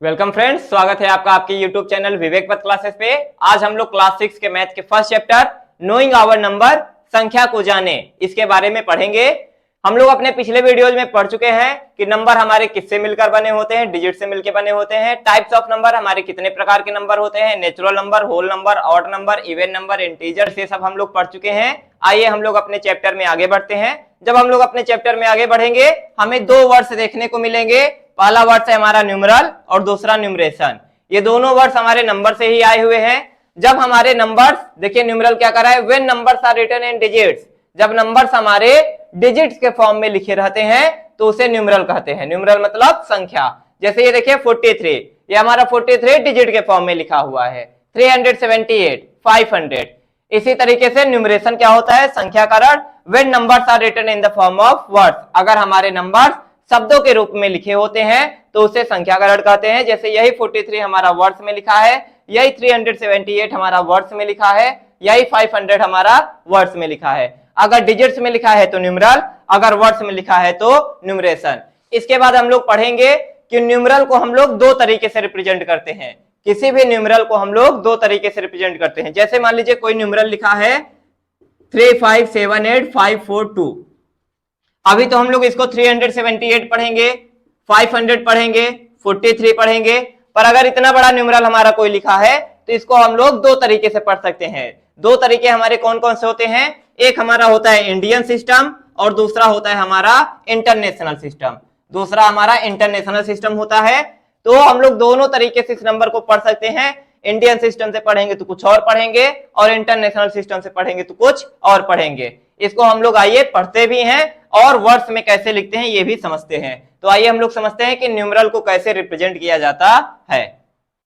Welcome friends, स्वागत है आपका आपके YouTube चैनल विवेक पथ क्लासेस पे। आज हम लोग क्लास 6 के मैथ के first chapter knowing our number, संख्या को जाने, इसके बारे में पढ़ेंगे। हम लोग अपने पिछले वीडियोज में पढ़ चुके हैं कि नंबर हमारे किससे मिलकर बने होते हैं, डिजिट से मिलकर बने होते हैं। टाइप्स ऑफ नंबर, हमारे कितने प्रकार के नंबर होते हैं, natural number, whole number, odd number, even number, integer, ये सब हम लोग पढ़ चुके हैं। आइए हम लोग अपने चैप्टर में आगे बढ़ते हैं। जब हम लोग अपने चैप्टर में आगे बढ़ेंगे हमें दो वर्ड्स देखने को मिलेंगे। पहला वर्ड है हमारा न्यूमरल और दूसरा न्यूमरेशन। ये दोनों वर्ड्स हमारे नंबर से ही आए हुए हैं। जब हमारे नंबर्स, देखिए न्यूमरल क्या कर रहा है, when numbers are written in digits, जब नंबर्स हमारे डिजिट्स के फॉर्म में लिखे रहते हैं तो उसे न्यूमरल कहते हैं। न्यूमरल मतलब संख्या। जैसे ये देखिए 43, ये हमारा 43 डिजिट के फॉर्म में लिखा हुआ है। 378, 500। इसी तरीके से न्यूमरेशन क्या होता है, संख्याकरण। When numbers are written in the form of words, अगर हमारे नंबर्स शब्दों के रूप में लिखे होते हैं तो उसे संख्याकरण कहते हैं। जैसे यही 43 हमारा वर्ड्स में लिखा है, यही 378 हमारा वर्ड्स में लिखा है, यही 500 हमारा वर्ड्स में लिखा है। अगर डिजिट्स में लिखा है तो न्यूमरल, अगर वर्ड्स में लिखा है तो न्यूमरेशन। इसके बाद हम लोग पढ़ेंगे कि न्यूमरल को हम लोग दो तरीके से रिप्रेजेंट करते हैं। किसी भी न्यूमरल को हम लोग दो तरीके से रिप्रेजेंट करते हैं। जैसे मान लीजिए कोई न्यूमरल लिखा है 3578542, अभी तो हम लोग इसको 378 पढ़ेंगे, 500 पढ़ेंगे, 43 पढ़ेंगे, पर अगर इतना बड़ा न्यूमरल हमारा कोई लिखा है तो इसको हम लोग दो तरीके से पढ़ सकते हैं। दो तरीके हमारे कौन कौन से होते हैं, एक हमारा होता है इंडियन सिस्टम और दूसरा होता है हमारा इंटरनेशनल सिस्टम। दूसरा हमारा इंटरनेशनल सिस्टम होता है। तो हम लोग दोनों तरीके से इस नंबर को पढ़ सकते हैं। इंडियन सिस्टम से पढ़ेंगे तो कुछ और पढ़ेंगे और इंटरनेशनल सिस्टम से पढ़ेंगे तो कुछ और पढ़ेंगे। इसको हम लोग आइए पढ़ते भी हैं और वर्ड्स में कैसे लिखते हैं ये भी समझते हैं। तो आइए हम लोग समझते हैं कि न्यूमरल को कैसे रिप्रेजेंट किया जाता है।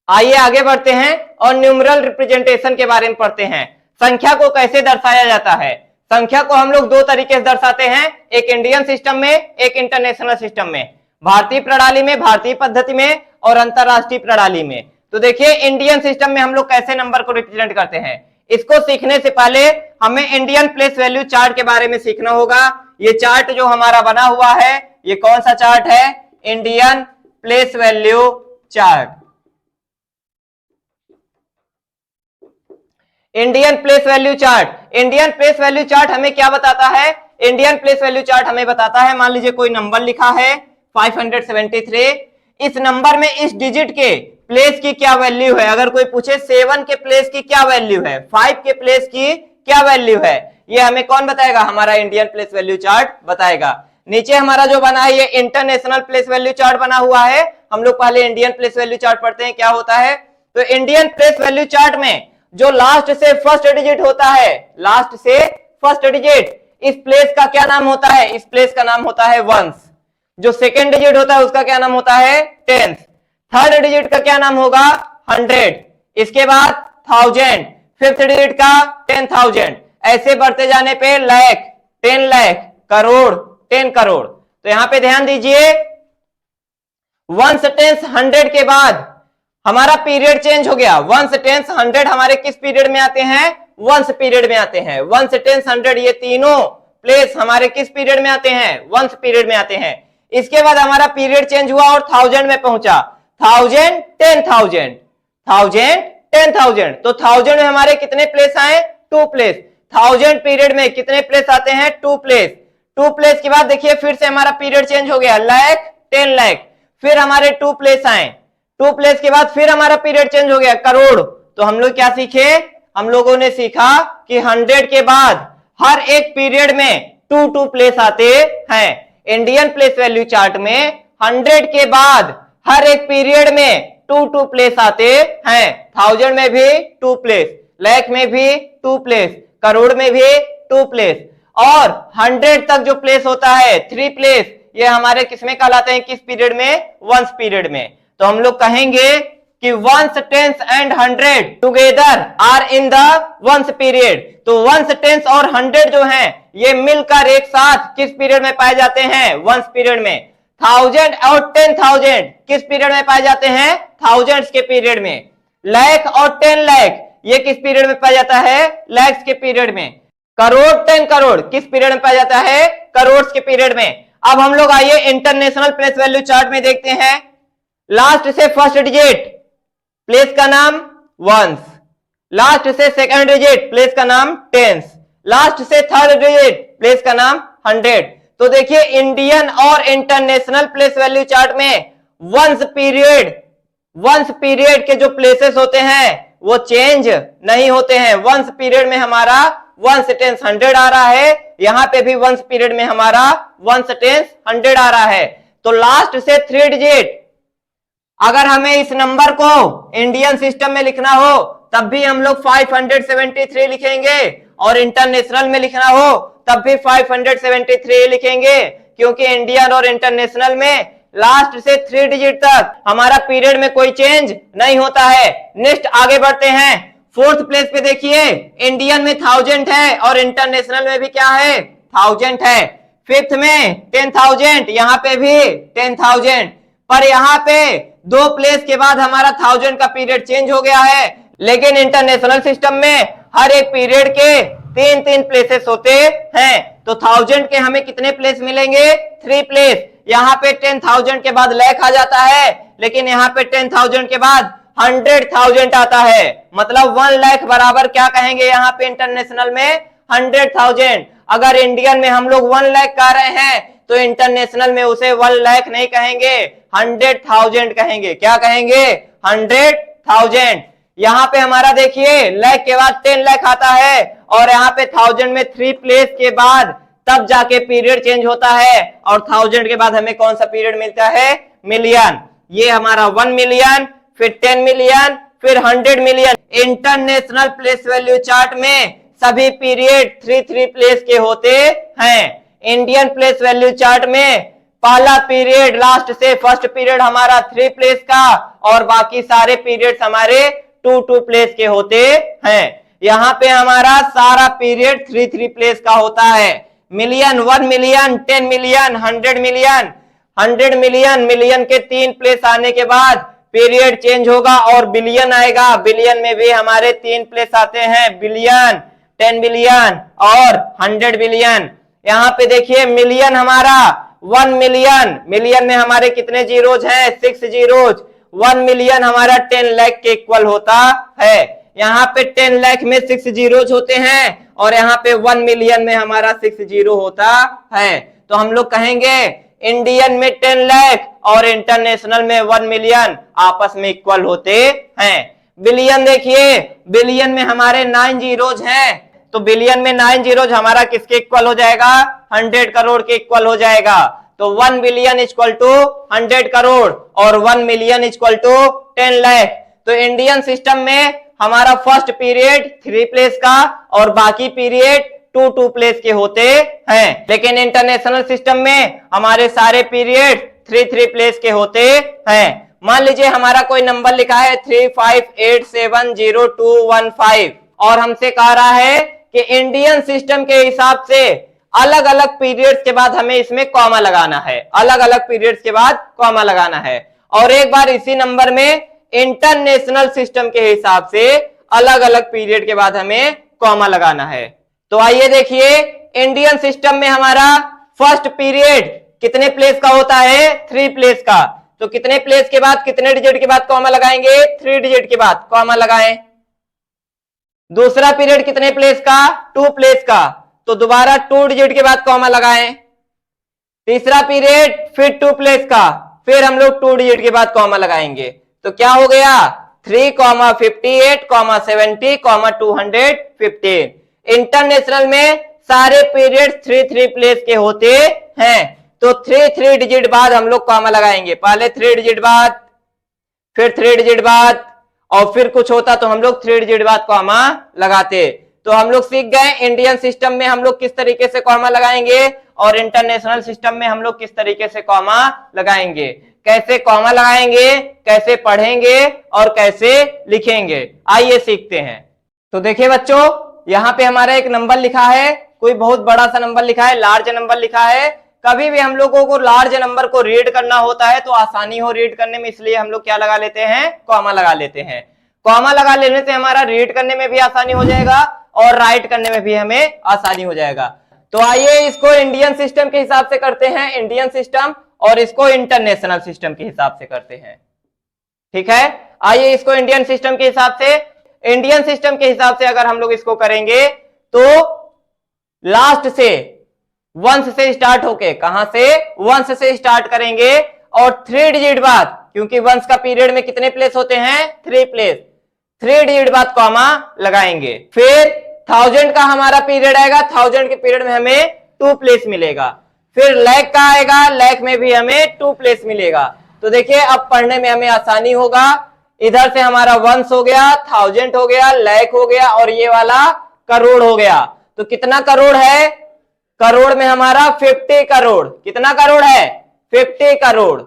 आइए आगे बढ़ते हैं और न्यूमरल रिप्रेजेंटेशन के बारे में पढ़ते हैं। संख्या को कैसे दर्शाया जाता है। संख्या को हम लोग दो तरीके से दर्शाते हैं, एक इंडियन सिस्टम में, एक इंटरनेशनल सिस्टम में। भारतीय प्रणाली में, भारतीय पद्धति में और अंतरराष्ट्रीय प्रणाली में। तो देखिए इंडियन सिस्टम में हम लोग कैसे नंबर को रिप्रेजेंट करते हैं। इसको सीखने से पहले हमें इंडियन प्लेस वैल्यू चार्ट के बारे में सीखना होगा। ये चार्ट जो हमारा बना हुआ है ये कौन सा चार्ट है, Indian place value chart. Indian place value chart. Indian place value chart हमें क्या बताता है, इंडियन प्लेस वैल्यू चार्ट हमें बताता है, मान लीजिए कोई नंबर लिखा है 573, इस नंबर में इस डिजिट के प्लेस की क्या वैल्यू है। अगर कोई पूछे 7 के प्लेस की क्या वैल्यू है, 5 के प्लेस की क्या वैल्यू है, ये हमें कौन बताएगा, हमारा इंडियन प्लेस वैल्यू चार्ट बताएगा। नीचे हमारा जो बना है ये इंटरनेशनल प्लेस वैल्यू चार्ट बना हुआ है। हम लोग पहले इंडियन प्लेस वैल्यू चार्ट पढ़ते हैं क्या होता है। तो इंडियन प्लेस वैल्यू चार्ट में जो लास्ट से फर्स्ट डिजिट होता है, लास्ट से फर्स्ट डिजिट, इस प्लेस का क्या नाम होता है, इस प्लेस का नाम होता है वंस। जो सेकेंड डिजिट होता है उसका क्या नाम होता है टेंथ। थर्ड डिजिट का क्या नाम होगा 100, इसके बाद 1000, फिफ्थ डिजिट का 10,000, ऐसे बढ़ते जाने पे लाख, 10 लाख, करोड़, 10 करोड़। तो यहां पे ध्यान दीजिए, वंस टेंस 100 के बाद हमारा पीरियड चेंज हो गया। वंस टेंस 100 हमारे किस पीरियड में आते हैं, वंस पीरियड में आते हैं। वंस टेंस 100 ये तीनों प्लेस हमारे किस पीरियड में आते हैं, वंस पीरियड में आते हैं। इसके बाद हमारा पीरियड चेंज हुआ और 1000 में पहुंचा। 1000, 10,000, 1000, 10,000। तो 1000 में हमारे कितने प्लेस आए, 2 प्लेस। 1000 पीरियड में कितने प्लेस आते हैं, 2 प्लेस। 2 प्लेस के बाद देखिए फिर से हमारा पीरियड चेंज हो गया, लाख, 10 लाख, फिर हमारे 2 प्लेस आए। 2 प्लेस के बाद फिर हमारा पीरियड चेंज हो गया, करोड़। तो हम लोग क्या सीखे, हम लोगों ने सीखा कि 100 के बाद हर एक पीरियड में 2 प्लेस आते हैं। इंडियन प्लेस वैल्यू चार्ट में 100 के बाद हर एक पीरियड में 2 प्लेस आते हैं। 1000 में भी 2 प्लेस, लाख में भी 2 प्लेस, करोड़ में भी 2 प्लेस, और 100 तक जो प्लेस होता है 3 प्लेस, ये हमारे किसमें कहलाते हैं, किस पीरियड में, वंस पीरियड में। तो हम लोग कहेंगे कि ones, tens and 100 together are in the ones period. तो वंस, टेंस और 100 जो हैं ये मिलकर एक साथ किस पीरियड में पाए जाते हैं, वंस पीरियड में। 1000 और 10,000 किस पीरियड में पाए जाते हैं, थाउजेंड्स के पीरियड में। लाख और 10 लाख ये किस पीरियड में पाया जाता है, लैक्स के पीरियड में। करोड़, 10 करोड़ किस पीरियड में पाया जाता है, करोड़ के पीरियड में। अब हम लोग आइए इंटरनेशनल प्लेस वैल्यू चार्ट में देखते हैं। लास्ट से फर्स्ट डिजिट प्लेस का नाम वंस, लास्ट से सेकंड डिजिट प्लेस का नाम टेंस, लास्ट से थर्ड डिजिट प्लेस का नाम हंड्रेड। तो देखिए इंडियन और इंटरनेशनल प्लेस वैल्यू चार्ट में वंस पीरियड के जो प्लेसेस होते हैं वो चेंज नहीं होते हैं। वंस पीरियड में हमारा वंस टेंस 100 आ रहा है, यहां पे भी वंस पीरियड में हमारा वंस टेंस 100 आ रहा है। तो लास्ट से 3 डिजिट अगर हमें इस नंबर को इंडियन सिस्टम में लिखना हो तब भी हम लोग 573 लिखेंगे, और इंटरनेशनल में लिखना हो तब भी 573 लिखेंगे, क्योंकि इंडियन और इंटरनेशनल में लास्ट से 3 डिजिट तक हमारा पीरियड में कोई चेंज नहीं होता है। नेक्स्ट आगे बढ़ते हैं। फोर्थ प्लेस पे देखिए इंडियन में 1000 है और इंटरनेशनल में भी क्या है 1000 है। फिफ्थ में 10,000, यहां पे भी 10,000, पर यहां पे 2 प्लेस के बाद हमारा 1000 का पीरियड चेंज हो गया है। लेकिन इंटरनेशनल सिस्टम में हर एक पीरियड के 3 प्लेसेस होते हैं। तो 1000 के हमें कितने प्लेस मिलेंगे 3 प्लेस। यहाँ पे 10,000 के बाद लाख आ जाता है, लेकिन यहाँ पे 10,000 के बाद 100,000 आता है, मतलब 1 लाख बराबर क्या कहेंगे यहाँ पे इंटरनेशनल में 100,000। अगर इंडियन में हम लोग 1 लाख कह रहे हैं तो इंटरनेशनल में उसे 1 लाख नहीं कहेंगे, 100,000 कहेंगे। क्या कहेंगे 100,000। यहाँ पे हमारा देखिए लाख के बाद 10 लाख आता है, और यहाँ पे 1000 में 3 प्लेस के बाद तब जाके पीरियड चेंज होता है, और 1000 के बाद हमें कौन सा पीरियड मिलता है मिलियन। ये हमारा 1 मिलियन, फिर 10 मिलियन, फिर 100 million. International place value chart में सभी पीरियड 3 प्लेस के होते हैं। इंडियन प्लेस वैल्यू चार्ट में पहला पीरियड लास्ट से फर्स्ट पीरियड हमारा 3 प्लेस का, और बाकी सारे पीरियड्स हमारे 2 प्लेस के होते हैं। यहाँ पे हमारा सारा पीरियड 3 प्लेस का होता है। Million, 1 million, 10 million, 100 million, 100 million, million के 3 प्लेस आने के बाद पीरियड चेंज होगा और बिलियन आएगा। बिलियन में भी हमारे 3 प्लेस आते हैं, बिलियन, 10 बिलियन और 100 बिलियन। यहाँ पे देखिए मिलियन हमारा 1 मिलियन, मिलियन में हमारे कितने जीरोज हैं 6 जीरोज। 1 मिलियन हमारा 10 लाख के इक्वल होता है। यहाँ पे 10 लाख में 6 जीरोज होते हैं, और यहाँ पे 1 मिलियन में हमारा 6 जीरो होता है। तो हम लोग कहेंगे इंडियन में 10 लाख और इंटरनेशनल में 1 मिलियन आपस में इक्वल होते हैं। बिलियन देखिए, बिलियन में हमारे 9 जीरोज हैं, तो बिलियन में 9 जीरोज हमारा किसके इक्वल हो जाएगा 100 करोड़ के इक्वल हो जाएगा। तो 1 बिलियन इक्वल टू 100 करोड़ और 1 मिलियन इक्वल टू 10 लाख। तो इंडियन सिस्टम में हमारा फर्स्ट पीरियड 3 प्लेस का और बाकी पीरियड 2 प्लेस के होते हैं। लेकिन इंटरनेशनल सिस्टम में हमारे सारे पीरियड 3 प्लेस के होते हैं। मान लीजिए हमारा कोई नंबर लिखा है 35870215 और हमसे कह रहा है कि इंडियन सिस्टम के हिसाब से अलग अलग पीरियड्स के बाद हमें इसमें कॉमा लगाना है, अलग अलग पीरियड्स के बाद कॉमा लगाना है। और एक बार इसी नंबर में इंटरनेशनल सिस्टम के हिसाब से अलग अलग पीरियड के बाद हमें कॉमा लगाना है। तो आइए देखिए इंडियन सिस्टम में हमारा फर्स्ट पीरियड कितने प्लेस का होता है 3 प्लेस का। तो कितने प्लेस के बाद कितने डिजिट के बाद कॉमा लगाएंगे 3 डिजिट के बाद कॉमा लगाएं। दूसरा पीरियड कितने प्लेस का 2 प्लेस का, तो दोबारा 2 डिजिट के बाद कॉमा लगाएं। तीसरा पीरियड फिर 2 प्लेस का, फिर हम लोग 2 डिजिट के बाद कॉमा लगाएंगे। तो क्या हो गया 3,58, 70, 215। इंटरनेशनल में सारे पीरियड 3 प्लेस के होते हैं। तो 3 डिजिट बाद हम लोग कॉमा लगाएंगे। पहले 3 डिजिट बाद, फिर 3 डिजिट बाद, और फिर कुछ होता तो हम लोग 3 डिजिट बाद कॉमा लगाते। तो हम लोग सीख गए इंडियन सिस्टम में हम लोग किस तरीके से कॉमा लगाएंगे और इंटरनेशनल सिस्टम में हम लोग किस तरीके से कॉमा लगाएंगे। कैसे कॉमा लगाएंगे, कैसे पढ़ेंगे और कैसे लिखेंगे, आइए सीखते हैं। तो देखिए बच्चों, यहाँ पे हमारा एक नंबर लिखा है, कोई बहुत बड़ा सा नंबर लिखा है, लार्ज नंबर लिखा है। कभी भी हम लोगों को लार्ज नंबर को रीड करना होता है तो आसानी हो रीड करने में, इसलिए हम लोग क्या लगा लेते हैं कॉमा लगा लेते हैं। कॉमा लगा लेने से हमारा रीड करने में भी आसानी हो जाएगा और राइट करने में भी हमें आसानी हो जाएगा। तो आइए इसको इंडियन सिस्टम के हिसाब से करते हैं, इंडियन सिस्टम, और इसको इंटरनेशनल सिस्टम के हिसाब से करते हैं। ठीक है, आइए इसको इंडियन सिस्टम के हिसाब से, इंडियन सिस्टम के हिसाब से अगर हम लोग इसको करेंगे तो लास्ट से वंश से स्टार्ट होके, कहां से, वंश से स्टार्ट करेंगे और 3 डिजिट बाद, क्योंकि वंश का पीरियड में कितने प्लेस होते हैं, 3 प्लेस, 3 डिजिट बाद कॉमा लगाएंगे। फिर 1000 का हमारा पीरियड आएगा, 1000 के पीरियड में हमें 2 प्लेस मिलेगा। फिर लैख का आएगा, लैख में भी हमें 2 प्लेस मिलेगा। तो देखिए अब पढ़ने में हमें आसानी होगा। इधर से हमारा वंश हो गया, 1000 हो गया, लैख हो गया और ये वाला करोड़ हो गया। तो कितना करोड़ है, करोड़ में हमारा 50 करोड़, कितना करोड़ है, 50 करोड़।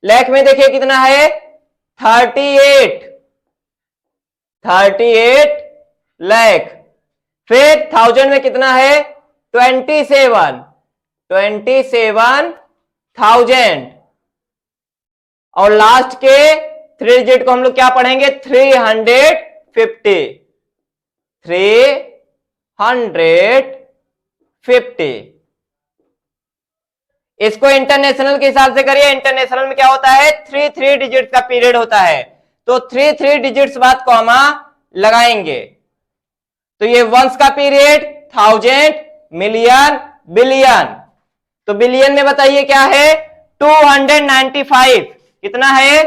लैख में देखिए कितना है, 38 लाख। फिर 1000 में कितना है, 27,000 और लास्ट के 3 डिजिट को हम लोग क्या पढ़ेंगे, 350। इसको इंटरनेशनल के हिसाब से करिए, इंटरनेशनल में क्या होता है, 3 डिजिट का पीरियड होता है, तो 3 डिजिट्स बाद कॉमा लगाएंगे। तो ये वंश का पीरियड 1000, मिलियन, बिलियन। तो बिलियन में बताइए क्या है, 295, कितना है,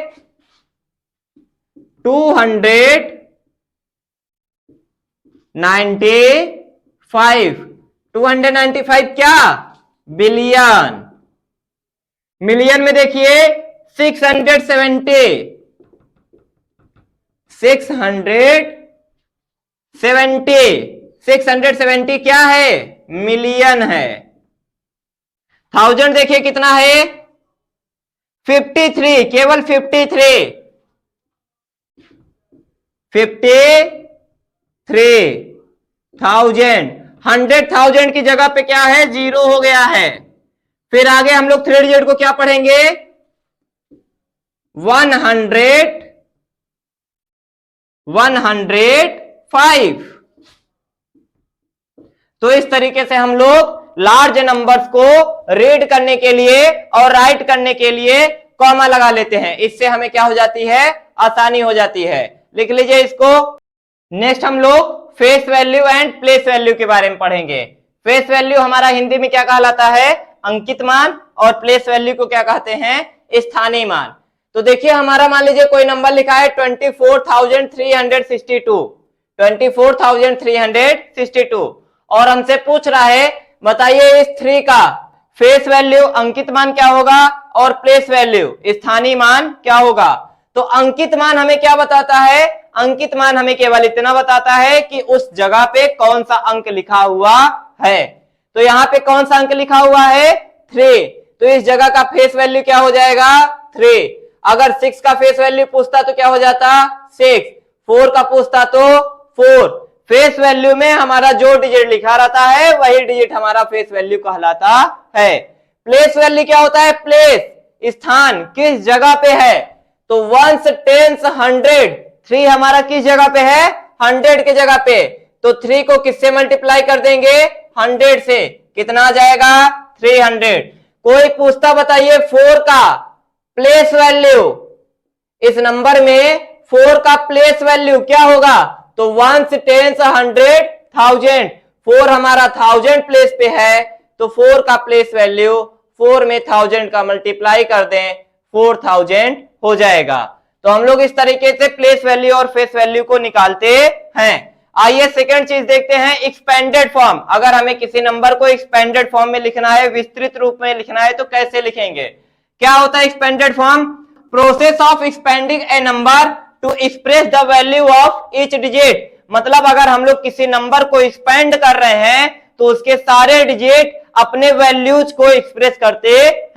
295 क्या, बिलियन। मिलियन में देखिए 670 क्या है, मिलियन है। 1000 देखिए कितना है, 53, केवल 53, 53,000। 100,000 की जगह पे क्या है, 0 हो गया है। फिर आगे हम लोग 3 डिजिट को क्या पढ़ेंगे, 105। तो इस तरीके से हम लोग लार्ज नंबर्स को रीड करने के लिए और राइट करने के लिए कॉमा लगा लेते हैं। इससे हमें क्या हो जाती है, आसानी हो जाती है। लिख लीजिए इसको। नेक्स्ट हम लोग face value and place value के बारे में पढ़ेंगे। फेस वैल्यू हमारा हिंदी में क्या कहलाता है, अंकित मान, और प्लेस वैल्यू को क्या कहते हैं, स्थानीय मान। तो देखिए हमारा मान लीजिए कोई नंबर लिखा है 24,362 और हमसे पूछ रहा है बताइए इस 3 का फेस वैल्यू अंकित मान क्या होगा और प्लेस वैल्यू स्थानीय मान क्या होगा। तो अंकित मान हमें क्या बताता है, अंकित मान हमें केवल इतना बताता है कि उस जगह पे कौन सा अंक लिखा हुआ है। तो यहाँ पे कौन सा अंक लिखा हुआ है, 3, तो इस जगह का फेस वैल्यू क्या हो जाएगा, 3। अगर 6 का फेस वैल्यू पूछता तो क्या हो जाता, 6। 4 का पूछता तो 4। फेस वैल्यू में हमारा जो डिजिट लिखा रहता है वही डिजिट हमारा फेस वैल्यू कहलाता है। प्लेस वैल्यू क्या होता है, प्लेस, स्थान, किस जगह पे है। तो 1 10 100, 3 हमारा किस जगह पे है, 100 के जगह पे। तो 3 को किससे मल्टीप्लाई कर देंगे, 100 से, कितना आ जाएगा, 300। कोई पूछता बताइए 4 का प्लेस वैल्यू, इस नंबर में 4 का प्लेस वैल्यू क्या होगा। तो 1 10 100 1000, 4 हमारा 1000 प्लेस पे है, तो 4 का प्लेस वैल्यू 4 में 1000 का मल्टीप्लाई कर दें, 4000 हो जाएगा। तो हम लोग इस तरीके से प्लेस वैल्यू और फेस वैल्यू को निकालते हैं। आइए सेकंड चीज देखते हैं, एक्सपेंडेड फॉर्म। अगर हमें किसी नंबर को एक्सपेंडेड फॉर्म में लिखना है, विस्तृत रूप में लिखना है, तो कैसे लिखेंगे। क्या होता है expanded form, process of expanding A number two express the value of each digit. मतलब अगर हम लोग किसी नंबर को एक्सपेंड कर रहे हैं तो उसके सारे डिजिट अपने वैल्यूज को एक्सप्रेस करते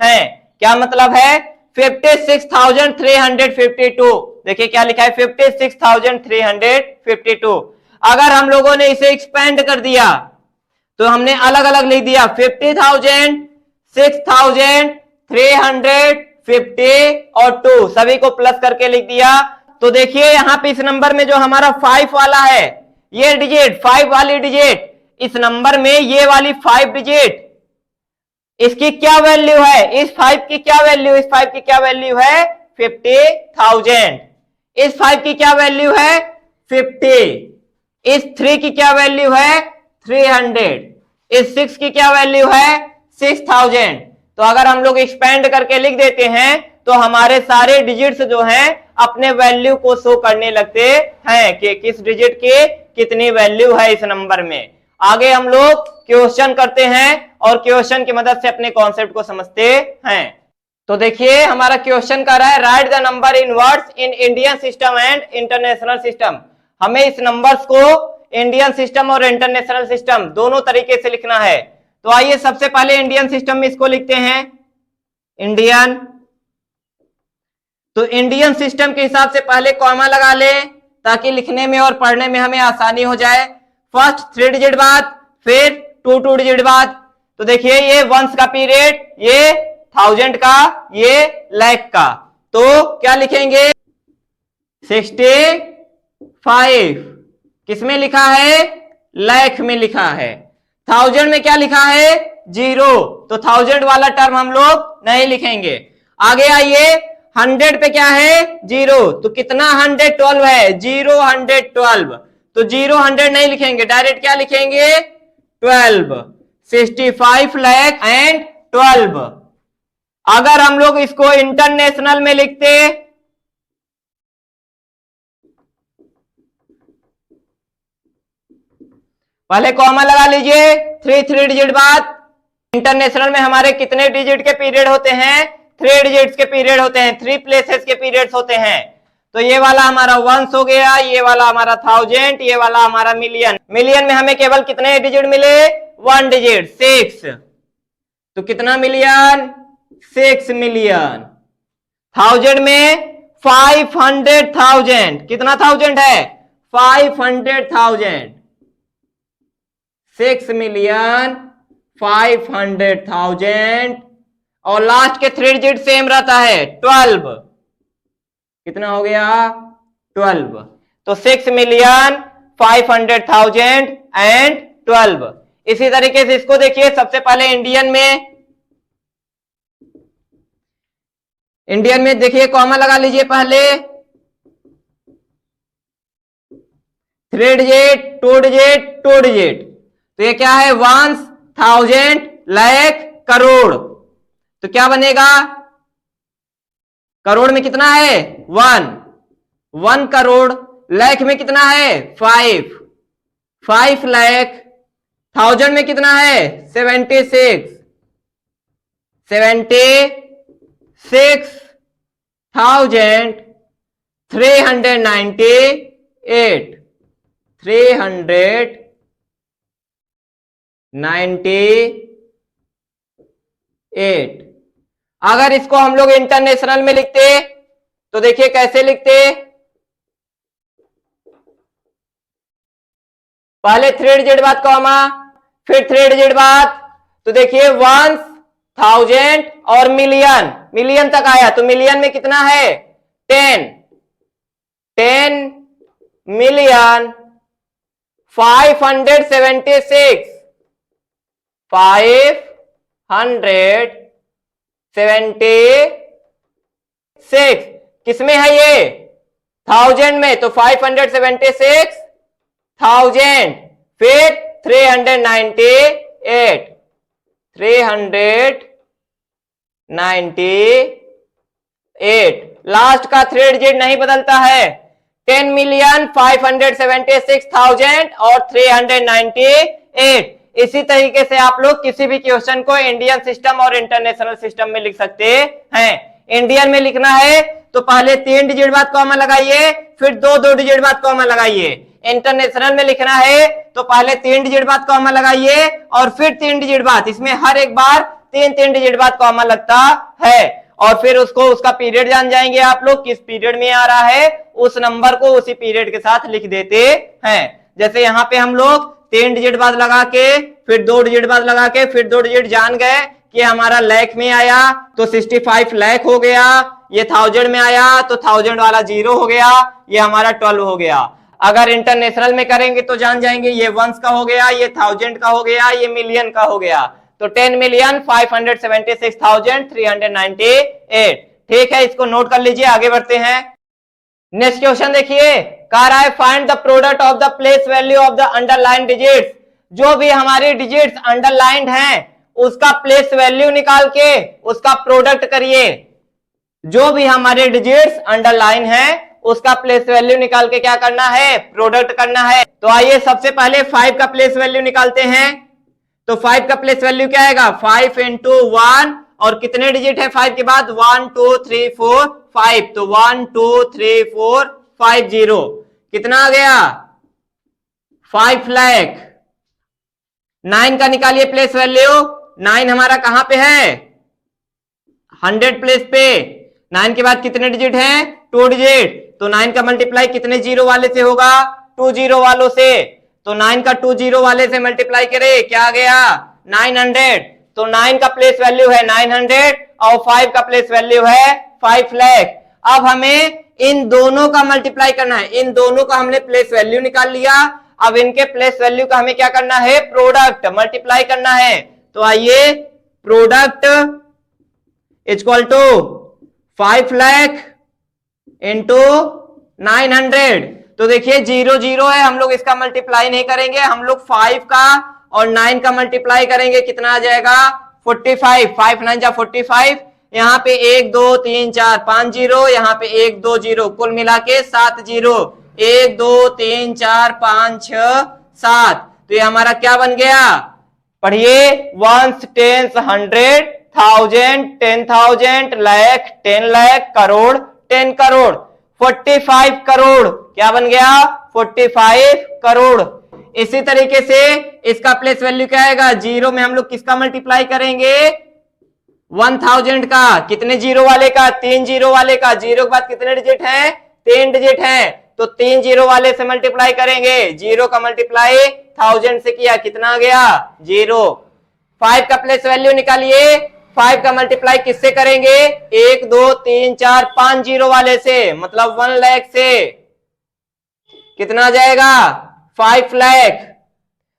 हैं। क्या मतलब है, 56,352, देखिए क्या लिखा है, 56,352। अगर हम लोगों ने इसे एक्सपेंड कर दिया तो हमने अलग अलग लिख दिया, 50,000, 6,000, 350 और 2, सभी को प्लस करके लिख दिया। तो देखिए यहां पे इस नंबर में जो हमारा 5 वाला है, ये डिजिट 5 वाली डिजिट, इस नंबर में ये वाली 5 डिजिट, इसकी क्या वैल्यू है, इस 5 की क्या वैल्यू, इस 5 की क्या वैल्यू है, 50,000। इस 5 की क्या वैल्यू है 50, इस 3 की क्या वैल्यू है 300, इस 6 की क्या वैल्यू है 6000। तो अगर हम लोग एक्सपेंड करके लिख देते हैं तो हमारे सारे डिजिट्स जो हैं अपने वैल्यू को शो करने लगते हैं कि किस डिजिट की कितनी वैल्यू है इस नंबर में। आगे हम लोग क्वेश्चन करते हैं और क्वेश्चन की मदद से अपने कॉन्सेप्ट को समझते हैं। तो देखिए हमारा क्वेश्चन कर रहा है right the number in words in Indian system and international system. हमें इस नंबर्स को इंडियन सिस्टम और इंटरनेशनल सिस्टम दोनों तरीके से लिखना है। तो आइए सबसे पहले इंडियन सिस्टम में इसको लिखते हैं इंडियन। तो इंडियन सिस्टम के हिसाब से पहले कॉमा लगा ले ताकि लिखने में और पढ़ने में हमें आसानी हो जाए। फर्स्ट 3 डिजिट बाद, फिर 2 डिजिट बाद। तो देखिए ये वंस का पीरियड, ये 1000 का, ये लाख का। तो क्या लिखेंगे 65 किसमें लिखा है लाख में लिखा है। 1000 में क्या लिखा है 0, तो 1000 वाला टर्म हम लोग नहीं लिखेंगे। आगे आइए 100 पे क्या है 0, तो कितना 112 है 0 112, तो 0 100 नहीं लिखेंगे, डायरेक्ट क्या लिखेंगे 12, 65 लाख एंड 12। अगर हम लोग इसको इंटरनेशनल में लिखते पहले कॉमा लगा लीजिए 3 डिजिट बाद। इंटरनेशनल में हमारे कितने डिजिट के पीरियड होते हैं 3 डिजिट्स के पीरियड होते हैं, 3 प्लेसेस के पीरियड्स होते हैं। तो ये वाला हमारा वंस हो गया, ये वाला हमारा 1000, ये वाला हमारा मिलियन। मिलियन में हमें केवल कितने डिजिट मिले 1 डिजिट 6, तो कितना मिलियन 6 मिलियन। 1000 में 500,000, कितना 1000 है 500,000, 6 मिलियन 500,000। और लास्ट के 3 डिजिट सेम रहता है 12, कितना हो गया 12, तो 6 मिलियन 500,000 एंड 12। इसी तरीके से इसको देखिए सबसे पहले इंडियन में देखिए कॉमा लगा लीजिए पहले 3 डिजिट 2 डिजिट 2 डिजिट। तो ये क्या है 1000 लाख करोड़, तो क्या बनेगा करोड़ में कितना है 1 करोड़, लाख में कितना है 5 लाख, 1000 में कितना है 368। अगर इसको हम लोग इंटरनेशनल में लिखते तो देखिए कैसे लिखते, पहले 3 डिजिट बाद कॉमा, फिर 3 डिजिट बाद। तो देखिए 1000 और मिलियन तक आया, तो मिलियन में कितना है 10 मिलियन 576 किसमें है ये 1000 में, तो 576,000, फिर 398 लास्ट का 3 डिजिट नहीं बदलता है 10,576,000 और 398। इसी तरीके से आप लोग किसी भी क्वेश्चन को इंडियन सिस्टम और इंटरनेशनल सिस्टम में लिख सकते हैं। इंडियन में लिखना है तो पहले 3 डिजिट बाद कॉमा लगाइए, फिर 2 डिजिट बाद कॉमा लगाइए। इंटरनेशनल में लिखना है तो पहले 3 डिजिट बाद कॉमा लगाइए और फिर 3 डिजिट बाद, इसमें हर एक बार 3 डिजिट बाद कॉमा लगता है। और फिर उसका पीरियड जान जाएंगे आप लोग, किस पीरियड में आ रहा है, उस नंबर को उसी पीरियड के साथ लिख देते हैं। जैसे यहाँ पे हम लोग 3 डिजिट बाद लगा के, फिर 2 डिजिट बाद लगा के, फिर 2 डिजिट जान गए कि हमारा लाख में आया तो 65 लाख हो गया, ये 1000 में आया तो 1000 वाला 0 हो गया, ये हमारा 12 हो गया। अगर इंटरनेशनल में करेंगे तो जान जाएंगे ये वंस का हो गया, ये 1000 का हो गया, ये मिलियन का हो गया। तो 10,576,398 ठीक है, इसको नोट कर लीजिए, आगे बढ़ते हैं। नेक्स्ट क्वेश्चन देखिए, कह रहा है find the product of the place value of the underline digits. जो भी हमारी डिजिट्स अंडरलाइंड हैं उसका प्लेस वैल्यू निकाल के उसका प्रोडक्ट करिए। जो भी हमारे डिजिट्स अंडरलाइन है उसका प्लेस वैल्यू निकाल के क्या करना है, प्रोडक्ट करना है। तो आइए सबसे पहले 5 का प्लेस वैल्यू निकालते हैं। तो 5 का प्लेस वैल्यू क्या आएगा, 5 इंटू 1, और कितने डिजिट है 5 के बाद, 1 2 3 4 5, तो 1 2 3 4 5 0, कितना आ गया 5 लाख। 9 का निकालिए प्लेस वैल्यू, 9 हमारा कहां पे है, 100 प्लेस पे। 9 के बाद कितने डिजिट हैं, 2 डिजिट, तो 9 का मल्टीप्लाई कितने जीरो वाले से होगा, 2 जीरो वालों से। तो 9 का 2 जीरो वाले से मल्टीप्लाई करे, क्या आ गया 900। तो 9 का प्लेस वैल्यू है 900 और 5 का प्लेस वैल्यू है 5 लाख। अब हमें इन दोनों का मल्टीप्लाई करना है, इन दोनों का हमने प्लेस वैल्यू निकाल लिया। अब इनके प्लेस वैल्यू का हमें क्या करना है, प्रोडक्ट मल्टीप्लाई करना है। तो आइए product equal to 5 lakh into 900। तो देखिए 0 0 है, हम लोग इसका मल्टीप्लाई नहीं करेंगे, हम लोग 5 का और 9 का मल्टीप्लाई करेंगे, कितना आ जाएगा 45। 5 9 जा 45, यहाँ पे 1 2 3 4 5 जीरो, यहाँ पे 1 2 जीरो, कुल मिला के 7 जीरो, 1 2 3 4 5 6 7। तो ये हमारा क्या बन गया, पढ़िए, ones tens 100 thousand 10,000 lakh 10 lakh crore 10 crore 45 crore, क्या बन गया 45 करोड़। इसी तरीके से इसका प्लेस वैल्यू क्या आएगा, जीरो में हम लोग किसका मल्टीप्लाई करेंगे, 1000 का, कितने जीरो वाले का, 3 जीरो वाले का। जीरो के बाद कितने डिजिट हैं, 3 डिजिट हैं, तो 3 जीरो वाले से मल्टीप्लाई करेंगे। जीरो का मल्टीप्लाई 1000 से किया, कितना आ गया 0। 5 का प्लेस वैल्यू निकालिए, 5 का मल्टीप्लाई किससे करेंगे, 1 2 3 4 5 जीरो वाले से, मतलब 1 लाख से, कितना आ जाएगा 5 लाख।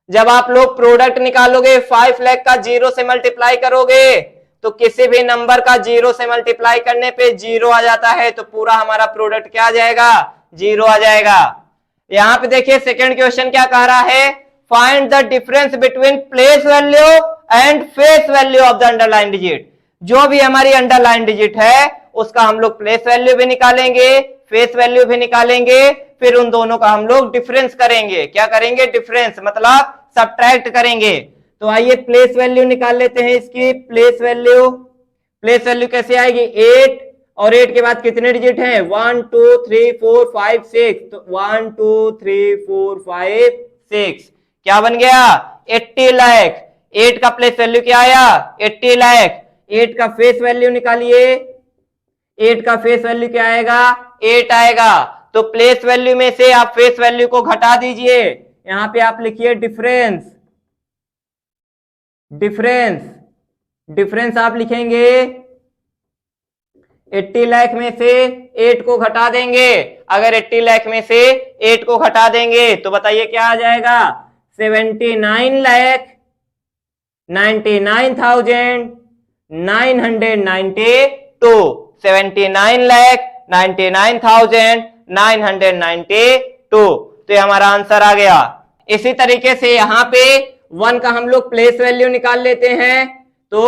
जब आप लोग प्रोडक्ट निकालोगे 5 लाख का जीरो से मल्टीप्लाई करोगे तो किसी भी नंबर का जीरो से मल्टीप्लाई करने पे जीरो आ जाता है, तो पूरा हमारा प्रोडक्ट क्या आ जाएगा, जीरो आ जाएगा। यहां पे देखिए सेकंड क्वेश्चन क्या कह रहा है, find the difference between place value and face value of the underline digit. जो भी हमारी अंडरलाइन डिजिट है उसका हम लोग प्लेस वैल्यू भी निकालेंगे, फेस वैल्यू भी निकालेंगे, फिर उन दोनों का हम लोग डिफरेंस करेंगे। क्या करेंगे, डिफरेंस मतलब सब्ट्रैक्ट करेंगे। तो आइए प्लेस वैल्यू निकाल लेते हैं इसकी। प्लेस वैल्यू कैसे आएगी, 8, और 8 के बाद कितने डिजिट हैं, 1 2 3 4 5 6, तो 1 2 3 4 5 6, क्या बन गया 80 लाख। 8 का प्लेस वैल्यू क्या आया, 80 लाख। 8 का फेस वैल्यू निकालिए, 8 का फेस वैल्यू क्या आएगा, 8 आएगा। तो प्लेस वैल्यू में से आप फेस वैल्यू को घटा दीजिए, यहां पे आप लिखिए डिफरेंस। डिफरेंस आप लिखेंगे, 80 लाख में से 8 को घटा देंगे। अगर 80 लाख में से 8 को घटा देंगे तो बताइए क्या आ जाएगा, 79 लाख 99,992। 79 लाख 99,992, तो ये हमारा आंसर आ गया। इसी तरीके से यहां पे 1 का हम लोग प्लेस वैल्यू निकाल लेते हैं। तो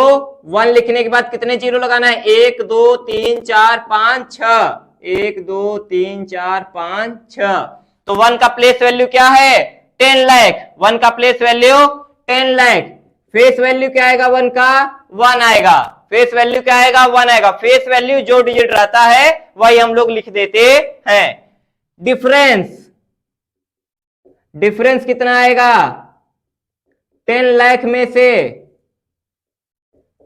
1 लिखने के बाद कितने जीरो लगाना है, 1 2 3 4 5 6, 1 2 3 4 5 6। तो 1 का प्लेस वैल्यू क्या है, 10 लाख। 1 का place value 10 lakh. Face value क्या आएगा, 1 का 1 आएगा। फेस वैल्यू क्या आएगा, 1 आएगा। फेस वैल्यू जो डिजिट रहता है वही हम लोग लिख देते हैं। डिफरेंस कितना आएगा, 10 लाख में से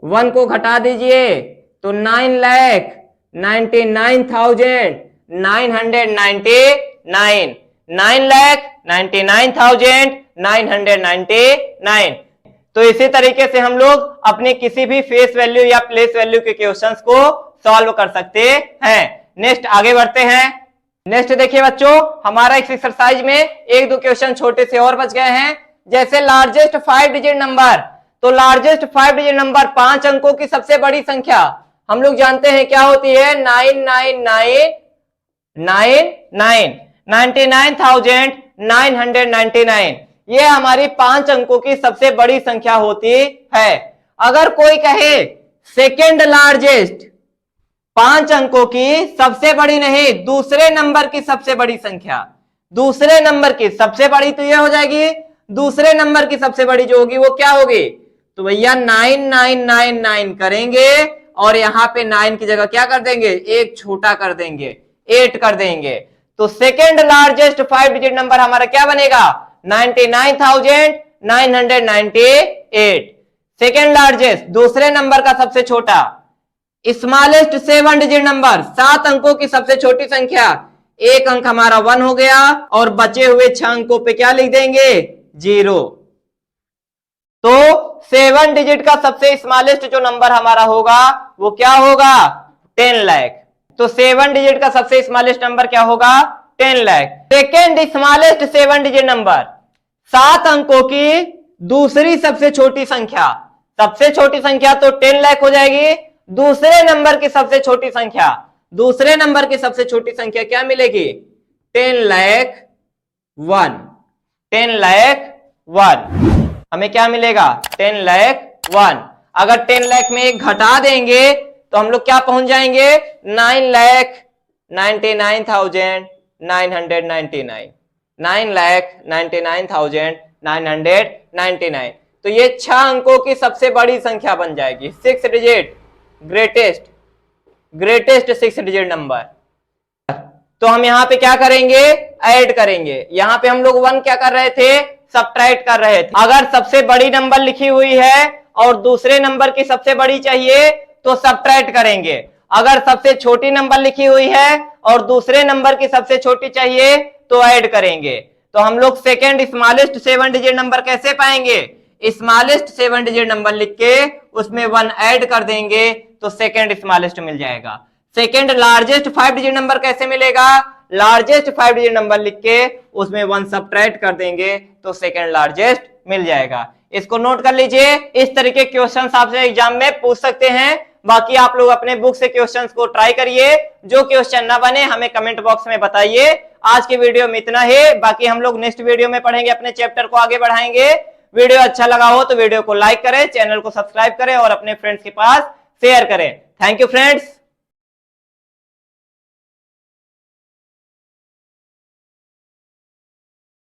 1 को घटा दीजिए तो 9,99,999, 9,99,999। तो इसी तरीके से हम लोग अपने किसी भी फेस वैल्यू या प्लेस वैल्यू के क्वेश्चंस को सॉल्व कर सकते हैं। नेक्स्ट आगे बढ़ते हैं। नेक्स्ट देखिए बच्चों, हमारा इस एक्सरसाइज में 1-2 क्वेश्चन छोटे से और बच गए हैं। जैसे लार्जेस्ट 5 डिजिट नंबर, तो लार्जेस्ट 5 डिजिट नंबर 5 अंकों की सबसे बड़ी संख्या हम लोग जानते हैं क्या होती है, 99,999 ये हमारी 5 अंकों की सबसे बड़ी संख्या होती है। अगर कोई कहे सेकेंड लार्जेस्ट, 5 अंकों की सबसे बड़ी नहीं, दूसरे नंबर की सबसे बड़ी संख्या, दूसरे नंबर की सबसे बड़ी तो ये हो जाएगी, दूसरे नंबर की सबसे बड़ी जो होगी वो क्या होगी, तो भैया 9999 करेंगे और यहां पे 9 की जगह क्या कर देंगे, एक छोटा कर देंगे, 8 कर देंगे। तो सेकेंड लार्जेस्ट 5 डिजिट नंबर हमारा क्या बनेगा, 99,998। सेकेंड लार्जेस्ट दूसरे नंबर का सबसे छोटा, स्मॉलेस्ट 7 डिजिट नंबर 7 अंकों की सबसे छोटी संख्या, एक अंक हमारा 1 हो गया और बचे हुए 6 अंकों पे क्या लिख देंगे, 0। तो 7 डिजिट का सबसे स्मॉलेस्ट जो नंबर हमारा होगा वो क्या होगा, 10 लाख। तो 7 डिजिट का सबसे स्मॉलेस्ट नंबर क्या होगा, 10 lakh. Second smallest 7 digit number, 7 अंकों की दूसरी सबसे छोटी संख्या, सबसे छोटी संख्या तो 10 लाख हो जाएगी, दूसरे नंबर की सबसे छोटी संख्या, दूसरे नंबर की सबसे छोटी संख्या क्या मिलेगी, 10 लाख 1, 10 लाख 1 हमें क्या मिलेगा, 10 लाख 1। अगर 10 लाख में एक घटा देंगे तो हम लोग क्या पहुंच जाएंगे, 9,99,999, 9,99,999। तो ये 6 अंकों की सबसे बड़ी संख्या बन जाएगी, 6 डिजिट ग्रेटेस्ट 6 डिजिट नंबर। तो हम यहां पे क्या करेंगे, ऐड करेंगे। यहां पे हम लोग 1 क्या कर रहे थे, सबट्रैक्ट कर रहे थे। अगर सबसे बड़ी नंबर लिखी हुई है और दूसरे नंबर की सबसे बड़ी चाहिए तो सबट्रैक्ट करेंगे। अगर सबसे छोटी नंबर लिखी हुई है और दूसरे नंबर की सबसे छोटी चाहिए तो ऐड करेंगे। तो हम लोग सेकेंड स्मॉलेस्ट 7 डिजिट नंबर कैसे पाएंगे, स्मॉलेस्ट 7 डिजिट नंबर लिख के उसमें 1 ऐड कर देंगे तो सेकेंड स्मॉलेस्ट मिल जाएगा। सेकेंड लार्जेस्ट 5 डिजिट नंबर कैसे मिलेगा, लार्जेस्ट 5 डिजिट नंबर लिख के उसमें 1 सबट्रैक्ट कर देंगे तो सेकेंड लार्जेस्ट मिल जाएगा। इसको नोट कर लीजिए, इस तरीके के क्वेश्चंस आपसे एग्जाम में पूछ सकते हैं। बाकी आप लोग अपने बुक से क्वेश्चंस को ट्राई करिए, जो क्वेश्चन ना बने हमें कमेंट बॉक्स में बताइए। आज के वीडियो में इतना ही, बाकी हम लोग नेक्स्ट वीडियो में पढ़ेंगे, अपने चैप्टर को आगे बढ़ाएंगे। वीडियो अच्छा लगा हो तो वीडियो को लाइक करें, चैनल को सब्सक्राइब करें और अपने फ्रेंड्स के पास शेयर करें। Thank you friends.